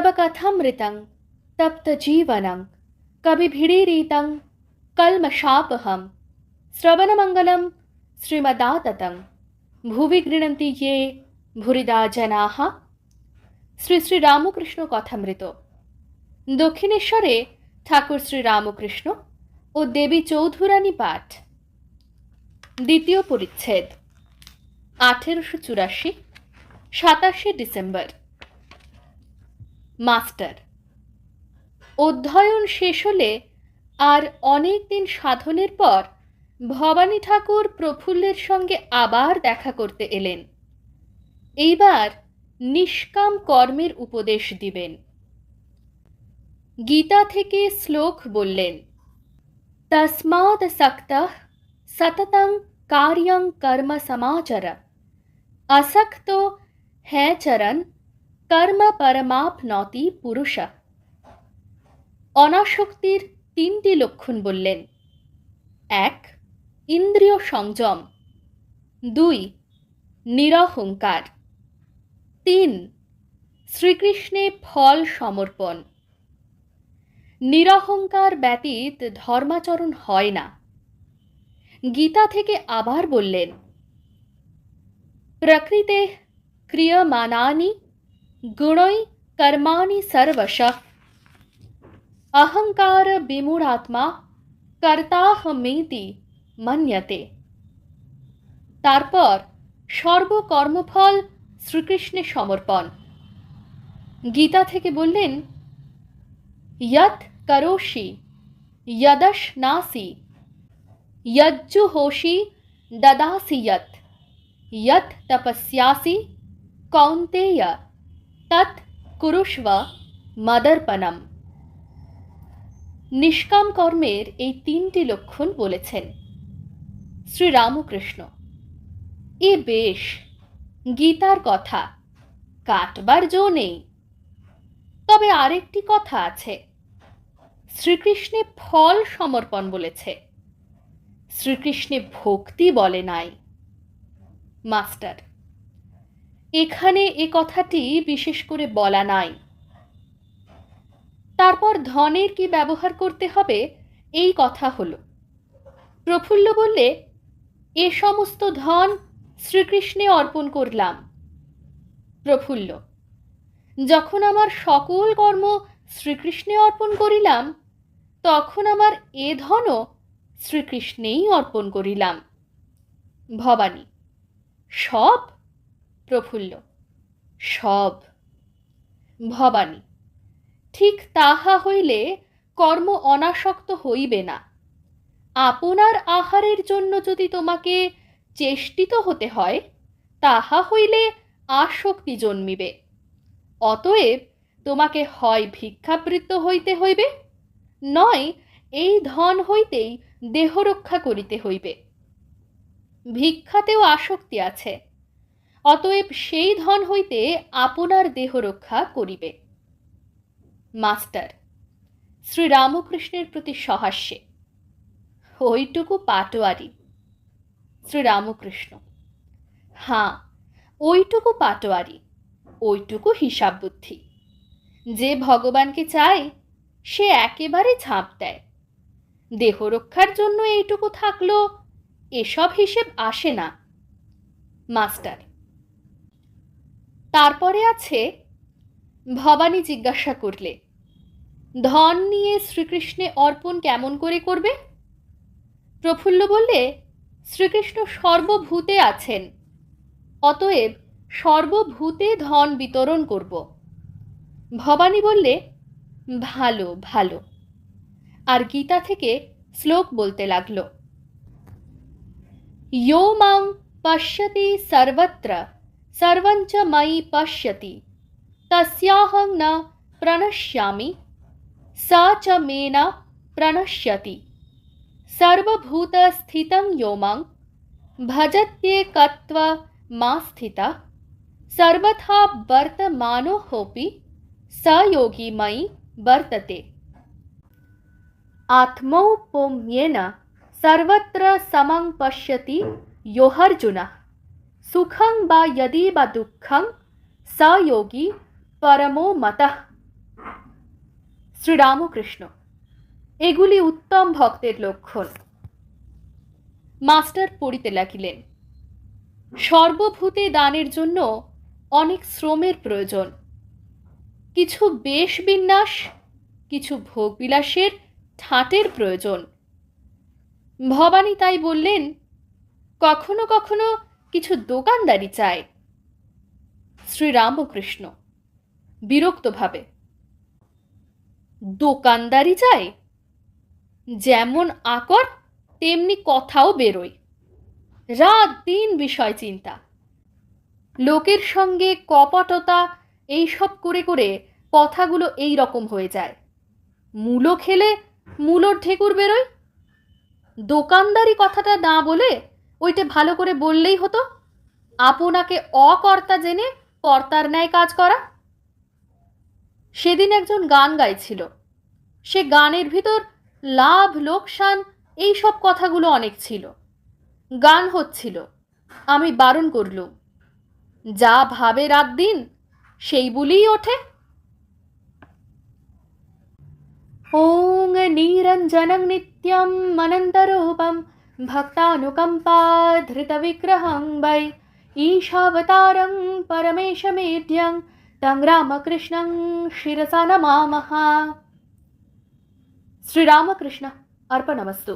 तब कथमृतं तप्तजीवनं कविभिरीरितं कल्मषापहं श्रवणमङ्गलं श्रीमदाततं भुवि गृह्णन्ति ये भूरिदा जनाः। শ্রী শ্রী রামকৃষ্ণ কথামৃত। দক্ষিণেশ্বরে ঠাকুর শ্রী রামকৃষ্ণ ও দেবী চৌধুরানী পাঠ। দ্বিতীয় পরিচ্ছেদ। 1884 27 ডিসেম্বর। মাস্টার, অধ্যয়ন শেষ হলে আর অনেক দিন সাধনের পর ভবানী ঠাকুর প্রফুল্লের সঙ্গে আবার দেখা করতে এলেন। এইবার নিষ্কাম কর্মের উপদেশ দিবেন। গীতা থেকে শ্লোক বললেন, তস্মাৎ সক্তঃ সততং কার্যং কর্ম সমাচর আসক্তো হ্যচরন কর্ম পরমাপ্নোতি পুরুষ। অনাসক্তির 3টি লক্ষণ বললেন। 1. ইন্দ্রিয় সংযম। 2. নিরহংকার। 3. শ্রীকৃষ্ণে ফল সমর্পণ। নিরহংকার ব্যতীত ধর্মাচরণ হয় না। গীতা থেকে আবার বললেন, প্রকৃতে ক্রিয়মাণানি গুণৈ কর্মাণি সর্বশঃ অহংকার বিমূঢ়াত্মা কর্তাহমেতি মন্যতে। তারপর সর্বকর্মফল শ্রীকৃষ্ণে সমর্পণ। গীতা থেকে বললেন, যৎ করোষি যদশ্নাসি যজ্জুহোষি দদাসি যৎ যৎ তপস্যাসি কৌন্তেয় তৎ কুরুষ্ব মদর্পণম। নিষ্কাম কর্মের এই 3টি লক্ষণ বলেছেন শ্রী রামকৃষ্ণ। এ বেশ, গীতার কথা কাটবার জো নেই। তবে আরেকটি কথা আছে, শ্রীকৃষ্ণে ফল সমর্পণ বলেছে, শ্রীকৃষ্ণে ভক্তি বলে নাই। মাস্টার, এখানে এ কথাটি বিশেষ করে বলা নাই। তারপর ধনের কি ব্যবহার করতে হবে এই কথা হলো। প্রফুল্ল বললে, এ সমস্ত ধন শ্রীকৃষ্ণে অর্পণ করলাম। প্রফুল্ল, যখন আমার সকল কর্ম শ্রীকৃষ্ণে অর্পণ করিলাম, তখন আমার এ ধনও শ্রীকৃষ্ণেই অর্পণ করিলাম। ভবানী, সব? প্রফুল্ল, সব। ভবানী, ঠিক তাহা হইলে কর্ম অনাসক্ত হইবে না। আপনার আহারের জন্য যদি তোমাকে চেষ্টিত হতে হয়, তাহা হইলে আসক্তি জন্মিবে। অতএব তোমাকে হয় ভিক্ষাবৃত্ত হইতে হইবে, নয় এই ধন হইতেই দেহ রক্ষা করিতে হইবে। ভিক্ষাতেও আসক্তি আছে, অতএব সেই ধন হইতে আপনার দেহ রক্ষা করিবে। মাস্টার, শ্রী রামকৃষ্ণের প্রতি সহাস্যে, ওইটুকু পাটোয়ারি। শ্রী রামকৃষ্ণ, হাঁ, ওইটুকু পাটোয়ারি, ওইটুকু হিসাব বুদ্ধি। যে ভগবানকে চায় সে একেবারে ঝাঁপ দেয়। দেহ রক্ষার জন্য এইটুকু থাকলো, এসব হিসেব আসে না। মাস্টার, তারপরে আছে, ভবানী জিজ্ঞাসা করলে, ধন নিয়ে শ্রীকৃষ্ণে অর্পণ কেমন করে করবে? প্রফুল্ল বললে, শ্রীকৃষ্ণ সর্বভূতে আছেন, অতএব সর্বভূতে ধন বিতরণ করব। ভবানী বললে, ভালো ভালো। আর গীতা থেকে শ্লোক বলতে লাগল, यो मां पश्यति सर्वत्र सर्वञ्च मयि पश्यति तस्याहं न प्रणश्यामि स च मे न प्रणश्यति सर्वभूतस्थितं यो मां भजत्येकत्वमास्थितः सर्वथा वर्तमानोऽपि स योगी मयि वर्तते। आत्मौपम्येन सर्वत्र समं पश्यति योऽर्जुनः सुखं वा यदि वा दुःखं स योगी परमो मतः। শ্রীরামকৃষ্ণ, এগুলি উত্তম ভক্তের লক্ষণ। মাস্টার পড়িতে লাগিলেন। সর্বভূতে দানের জন্য অনেক শ্রমের প্রয়োজন। কিছু বেশ বিন্যাস, কিছু ভোগবিলাসের ঠাটের প্রয়োজন। ভবানী তাই বললেন, কখনো কখনো কিছু দোকানদারি চায়। শ্রীরামকৃষ্ণ বিরক্তভাবে, দোকানদারি চাই? যেমন আকর তেমনি কথাও বেরোয়। রাত দিন বিষয় চিন্তা, লোকের সঙ্গে কপটতা, এইসব করে করে কথাগুলো এই রকম হয়ে যায়। মূলো খেলে মূলোর ঢেকুর বেরোয়। দোকানদারি কথাটা না বলে ওইটা ভালো করে বললেই হতো, আপনাকে অকর্তা জেনে কর্তার ন্যায় কাজ করা। সেদিন একজন গান গাইছিল, সে গানের ভিতর লাভ লোকসান এইসব কথাগুলো অনেক ছিল। গান হচ্ছিল, আমি বারণ করলুম। যা ভাবে রাত দিন সেই বলেই ওঠে। ওং নিরঞ্জনং নিত্যম অনন্তরূপম ভক্তানুকম্পা ধৃত বিগ্রহং বৈ ঈশাবতারং পরমেশমেঢ্যং তং রামকৃষ্ণং শিরসা নমামঃ। শ্রীরামকৃষ্ণ अर्पणमस्तु।